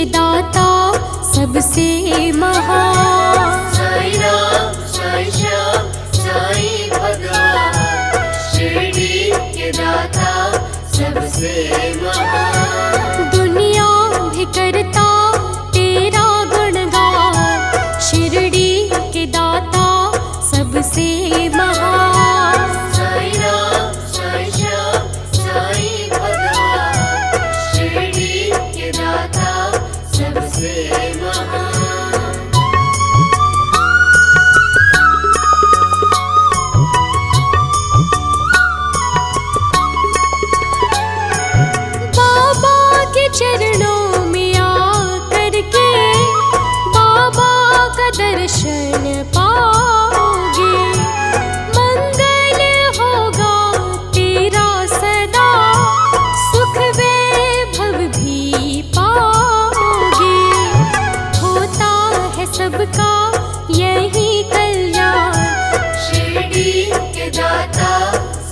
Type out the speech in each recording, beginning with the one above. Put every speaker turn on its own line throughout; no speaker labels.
के दाता सबसे महान।
साईं राम साईं श्याम साईं भगवान, शिरडी के दाता सबसे महान।
दुनिया भी करता तेरा गुणगान, शिरडी के दाता सबसे महान।
साईं राम साईं श्याम साईं भगवान, शिरडी के दाता सबसे महान।
बाबा के चरणों में आकर के बाबा का दर्शन पाओगे, मंगल होगा तेरा सदा, सुख वैभव भी पाओगे। होता है सबका यही कल्याण,
शिरडी के दाता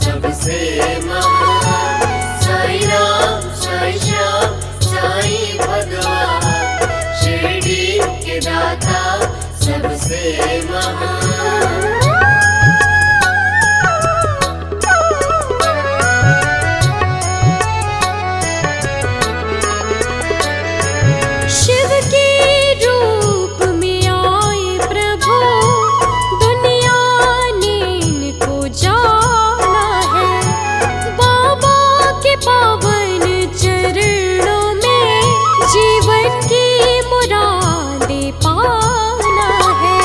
सबसे महान। साईं राम साईं श्याम साईं भगवान, शिरडी के दाता सबसे महान।
शिव के रूप में आए प्रभु, दुनिया ने इनको जाना है। बाबा के पावन चरणों में जीवन की मुरादें पाना है।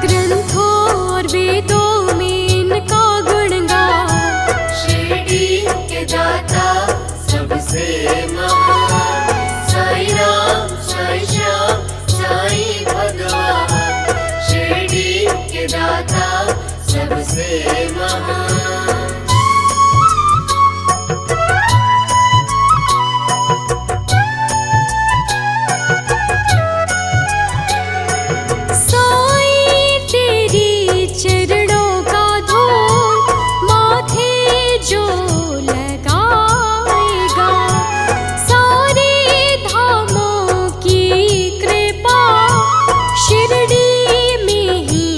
ग्रंथों और वेदों में इनका गुणगान,
शिरडी के दाता सबसे महान। साईं राम साईं श्याम साईं भगवान, शिरडी के दाता सबसे महान।
साईं तेरी चरणों का धूल माथे जो लगाएगा, सारे धामों की कृपा शिरडी में ही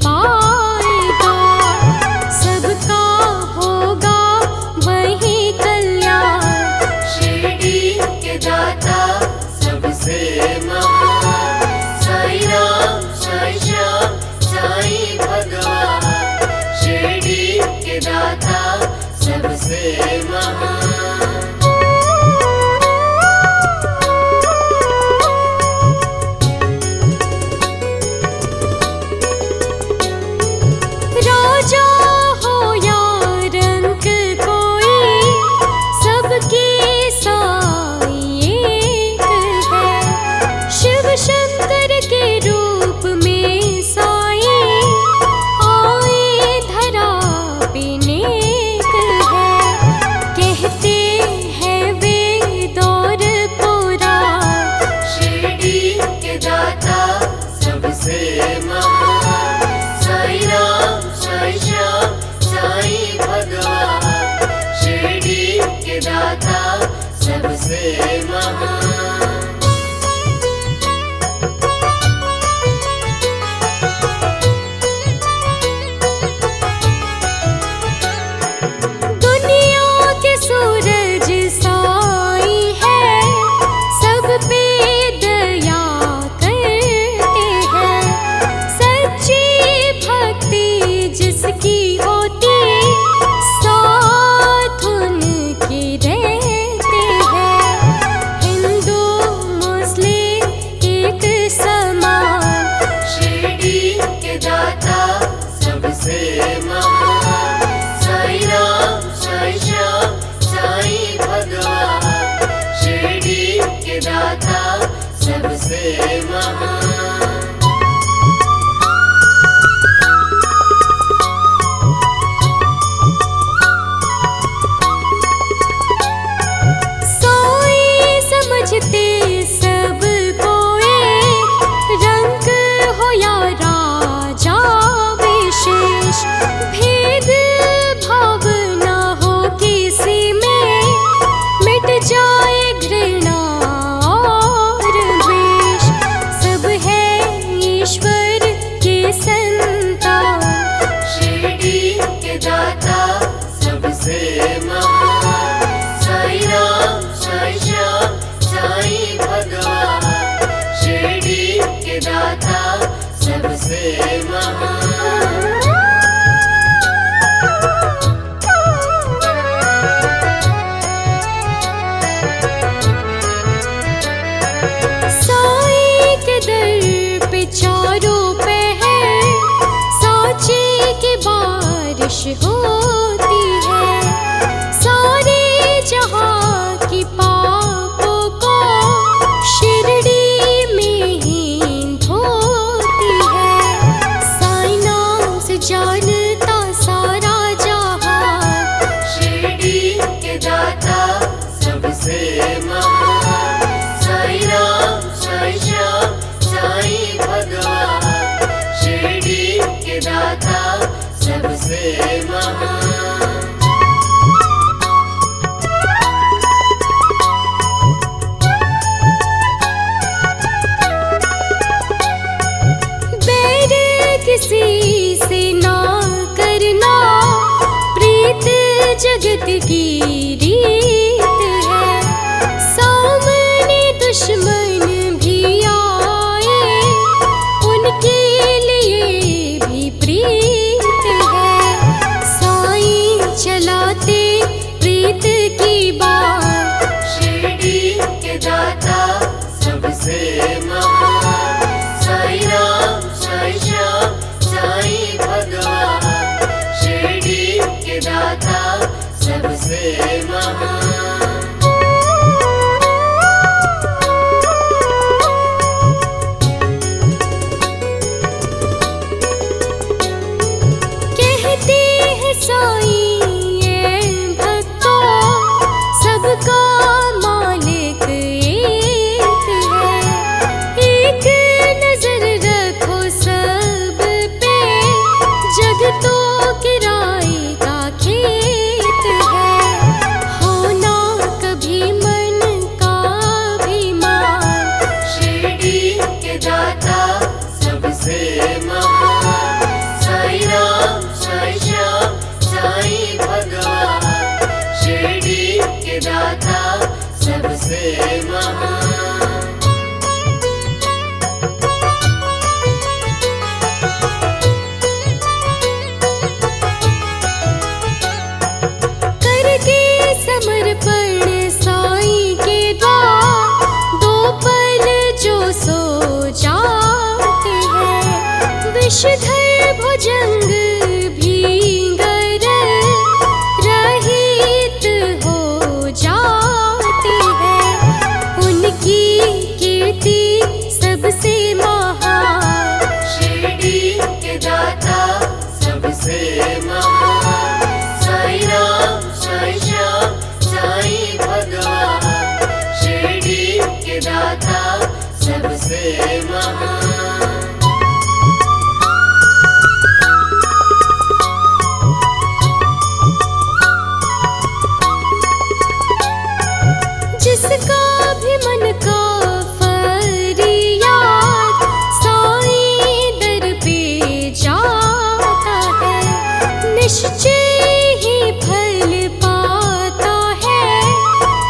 पाएगा। सबका होगा वही कल्याण,
शिरडी के दाता सबसे महान। साईं राम साईं श्याम साईं भगवान, शिरडी के दाता सबसे महान।
राजा हो या रंक कोई, सबके साईं एक है। शिव शंकर के रूप में साईं आए धरा पे नेक है। कहते हैं वेद और पुराण,
शिरडी के दाता सबसे महान। साईं राम साईं श्याम साईं भगवान, शिरडी के दाता सबसे महान।
दुनिया के सूरज साईं है, सब पे दया करते हैं। सच्ची भक्ति जिसकी होती, साथ उनके रहते हैं। हिंदू मुस्लिम एक समान,
शिरडी के दाता सबसे महान। साईं राम साईं श्याम साईं भगवान, शिरडी के दाता सबसे महान।
साईं समझते सबको एक, रंग हो या राजा विशेष। भेद भाव न हो किसी में, मिट जाए घृणा और होती है। सारे जहाँ की पापों को शिरडी में ही धोती है। साईं नाम से जानता सारा जहाँ,
शिरडी के दाता सबसे महान। साईं राम, साईं श्याम, साईं भगवान, शिरडी के दाता सबसे महान।
बैर किसी से ना करना, प्रीत जगत की रीत है। सामने दुश्मन भी आए, उनके लिए भी प्रीत है। साईं चलाते प्रीत की बात,
शिरडी के दाता सबसे महान। साईं राम, साईं श्याम, साईं भगवान, शिरडी के दाता सबसे महान।
कहते हैं साईं ये भक्तों, सबका मालिक एक है। एक नजर रखो सब पे, जग तो किराए का खेत है। होना कभी मन का अभिमान,
शिरडी के दाता सबसे महान। साईं राम, साईं श्याम, साईं भगवान, शिरडी के दाता सबसे महान।
करके समर्पण साईं के द्वार, दो पल जो सो जाते हैं। विषधर भुजंग भींगर रहित हो जाती है। उनकी कीर्ति सबसे महान,
शिरडी के दाता सबसे महान। साईं राम, साईं श्याम, साईं भगवान, शिरडी के दाता सबसे महान।
जिसका भी मन का फरियाद, साईं दर पे जाता है। निश्चय ही फल पाता है,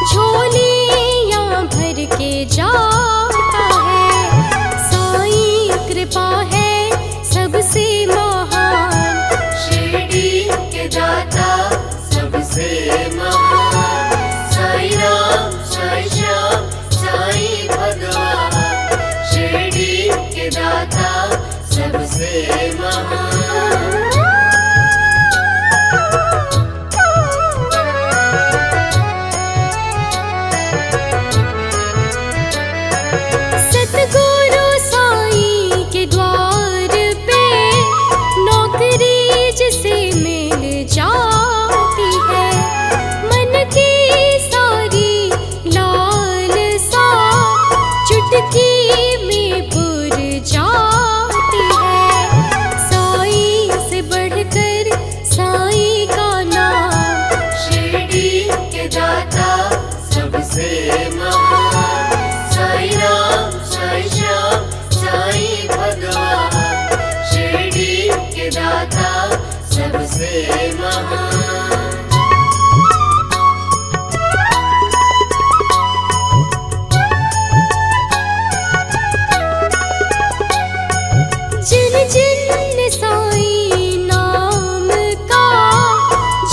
झोलियाँ भर के जाता है। साईं कृपा है सबसे महान,
शिरडी के दाता सबसे महान। साईं राम, साईं श्याम, साईं भगवान, शिरडी के दाता सबसे महान।
सतगुरु साईं के द्वार पे नौकरी जिसे मिल जाती है। मन की सारी लालसा चुटकी में पुर जाती है। साईं से बढ़कर साईं का नाम,
शिरडी के दाता सबसे महान। साईं राम, साईं श्याम, साईं भगवान, शिरडी के दाता सबसे महान।
जिन जिन साईं नाम का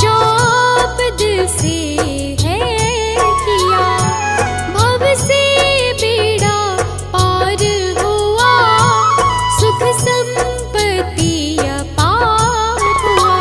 जाप दिल से है किया, भव से बेड़ा पार हुआ, सुख संपत्ति अपार हुआ।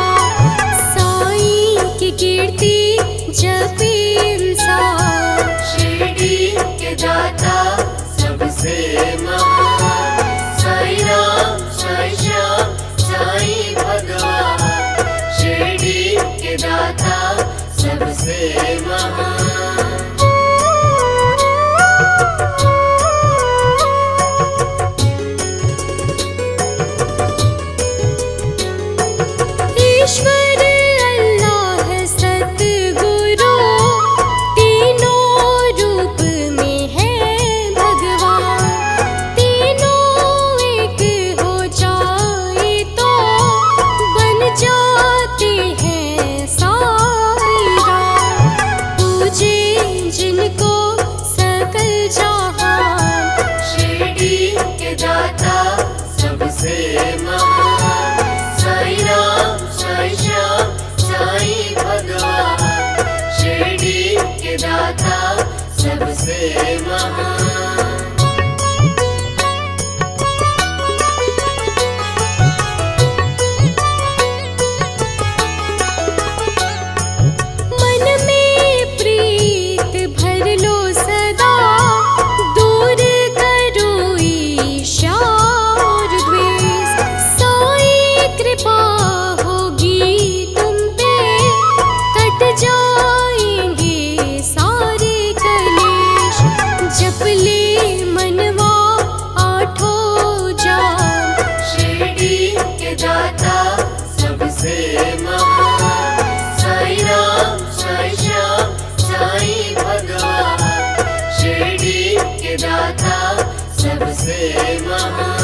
सबसे महान।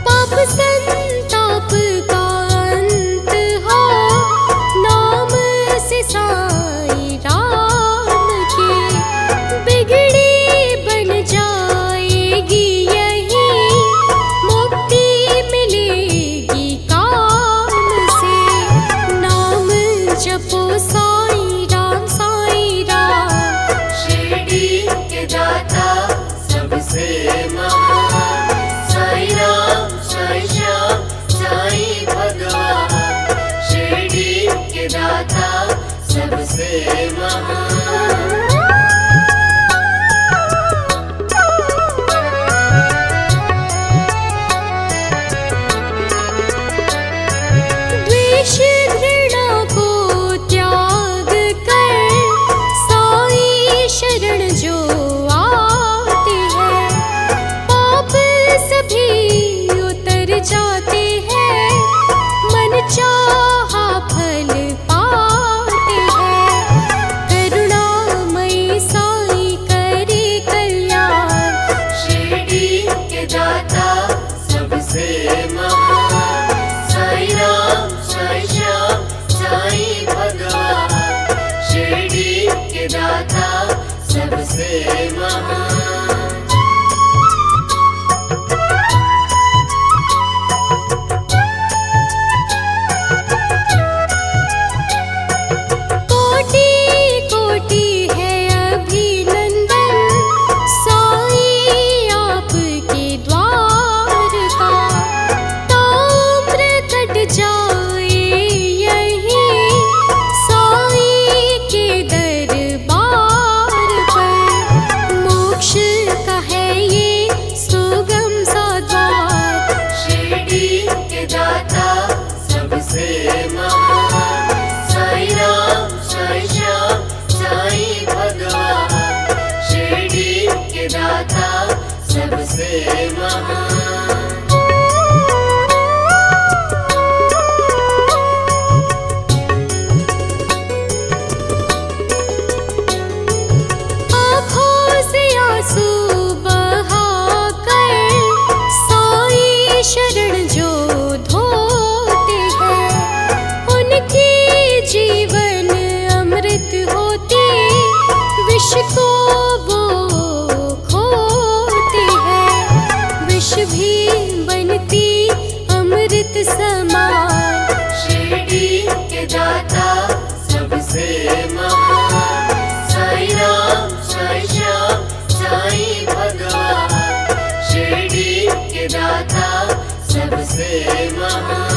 पाप संताप का अंत हो नाम से साईं राम के, बिगड़ी बन जाएगी यही मुक्ति मिलेगी काम से। नाम जपो साईं राम
शिरडी के दाता सबसे महान। साईं राम साईं श्याम साईं भगवान, शिरडी के दाता सबसे महान।
द्वेष घृणा को त्याग कर साईं शरण जो आते हैं, पाप सभी उतर जाते हैं, मन चाहा फल पाते हैं। करुणामयी साईं करे कल्याण,
शिरडी के दाता सबसे महान। साईं राम साईं श्याम साईं भगवान, शिरडी के दाता सबसे महान।
कोटि कोटि है अभिनंदन साईं आपके द्वार का, ताम्र कट जाए यहीं साईं के दरबार पर। मोक्ष का है ये सुगम सा द्वार,
शिरडी के दाता सबसे महान। साईं राम साईं श्याम साईं भगवान, शिरडी के दाता सबसे महान।
आँखों से आंसू बहाकर साईं शरण जो धोते हैं, उनकी जीवन अमृत होती, विष को वो खोते हैं। विष भी बनती अमृत समान,
शिरडी के दाता सबसे महान। साईं राम साईं श्याम साईं भगवान, शिरडी के दाता सबसे महान।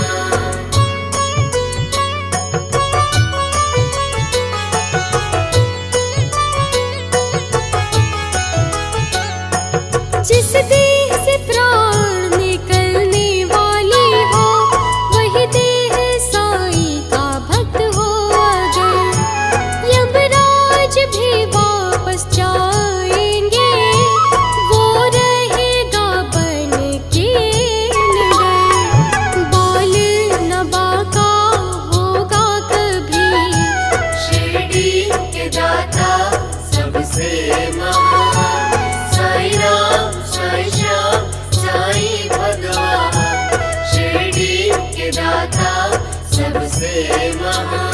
जिस देह से प्राण निकलने वाली हो, वही देह साईं का भक्त हो अगर, यमराज भी वापस जाएंगे, वो रहेगा बन के निडर। बाल न बाका होगा कभी,
शिरडी के दाता सबसे महान। साईं राम साईं श्याम साईं भगवान, शिरडी के दाता सबसे महान।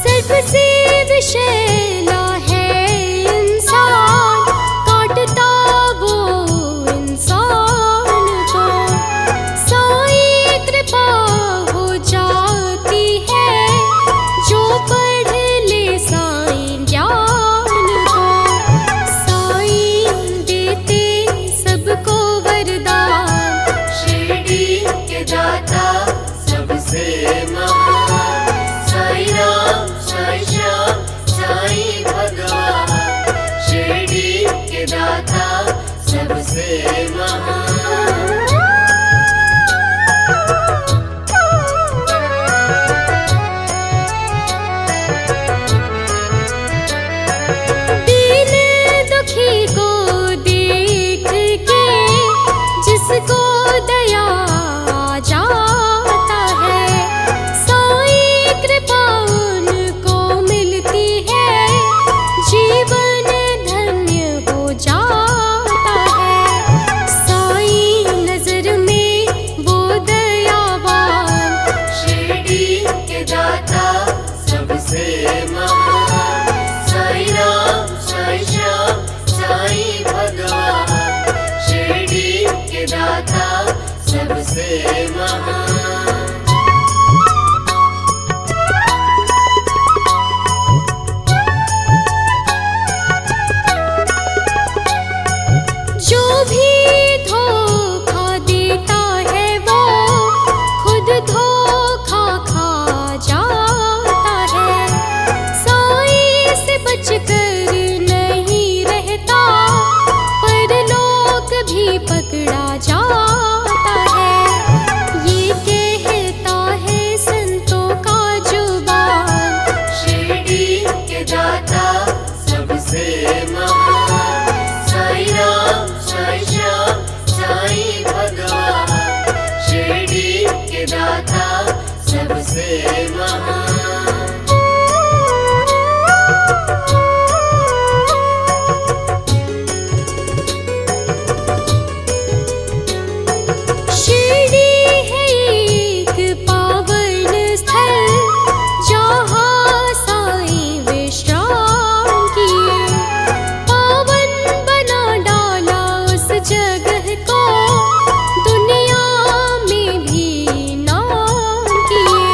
सबसे विषैला है इंसान, काटता वो इंसान को, साईं कृपा हो जाती है, जो पढ़ ले साईं ज्ञान को। साईं
महान।
जो भी धोखा देता है वो खुद धोखा खा जाता है। साईं से बचकर नहीं रहता परलोक भी पकड़ा जाता है। ये कहता है संतों का जुबान,
शिरडी के दाता सबसे महान। साईं राम, साईं श्याम, साईं भगवान, शिरडी के दाता सबसे महान।
शिरडी है एक पावन स्थल जहाँ साईं विश्राम किए। पावन बना डाला उस जगह को दुनिया में भी नाम किए।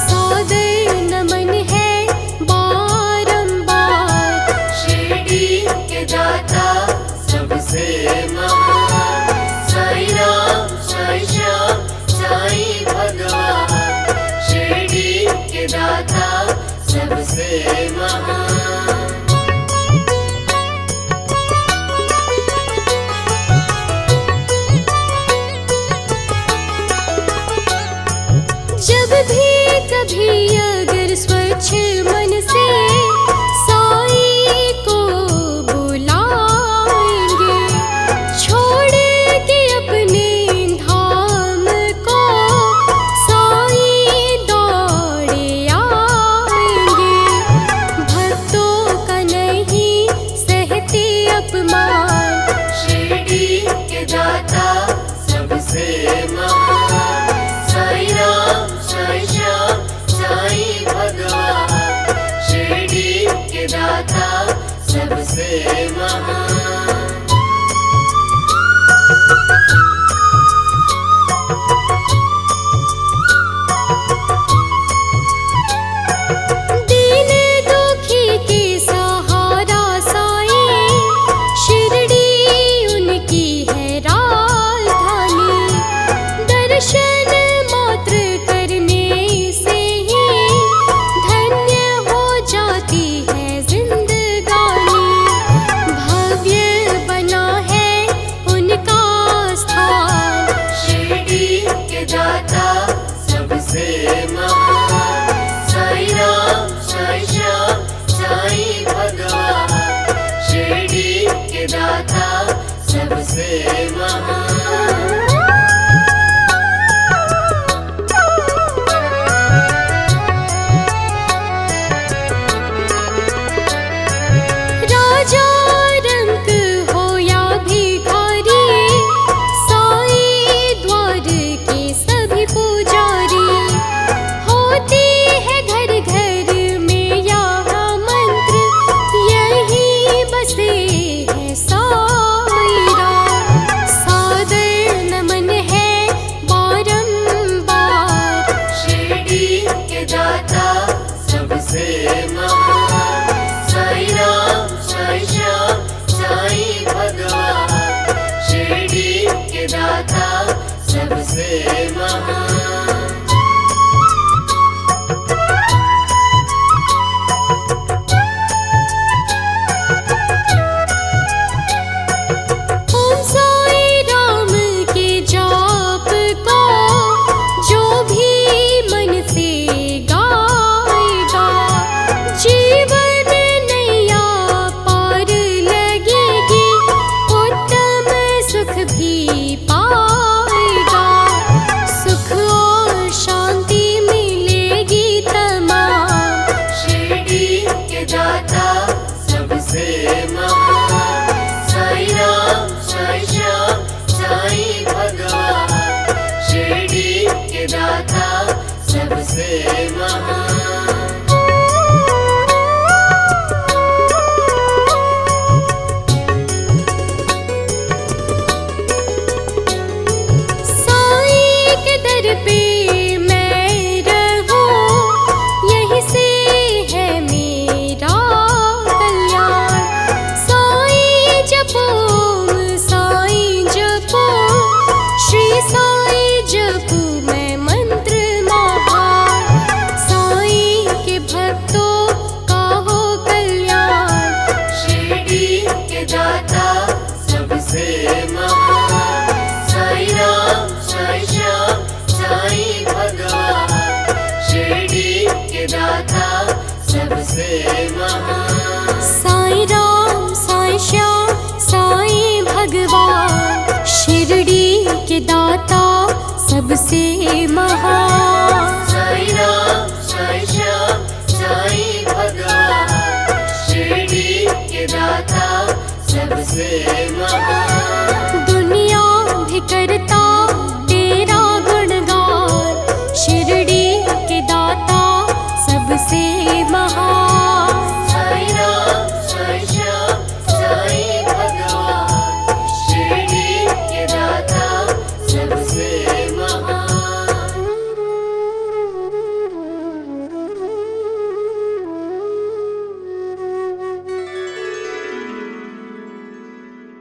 सादर नमन है बारंबार,
शिरडी के दाता सबसे महान। साईं राम, साईं श्याम, साईं भगवान, शिरडी के दाता सबसे महान।
जब भी कभी अगर स्वच्छ मन से साईं को बुलाएंगे, छोड़ के अपने धाम को साईं दौड़े आएंगे। भक्तों का नहीं सहते अपमान,
शिरडी के दाता सबसे महान। साईं राम, साईं श्याम, साईं भगवान, शिरडी के दाता सबसे महान।
दीन दुखी के सहारा साईं, शिरडी उनकी है राजधानी। दर्शन मात्र करने से ही धन्य हो जाती है जिंदगानी। भव्य बना है उनका स्थान,
शिरडी के दाता सबसे महान। साईं राम, साईं श्याम, साईं भगवान, शिरडी के दाता सबसे महान।
राजा रंक हो या भिखारी, साईं द्वार के सभी पुजारी। होती है घर घर में यहाँ मंत्र, यही बसे है साईं राम। सादर नमन है बारंबार,
शिरडी के दाता सबसे महान। साईं राम, साईं श्याम, साईं भगवान, शिरडी के दाता सबसे महान।
ओम साईं राम के जाप को जो भी मन से गाएगा, जीवन नैया पार लगेगी, उत्तम सुख भी पाएगा। सुख
सबसे महान
दुनिया भी करता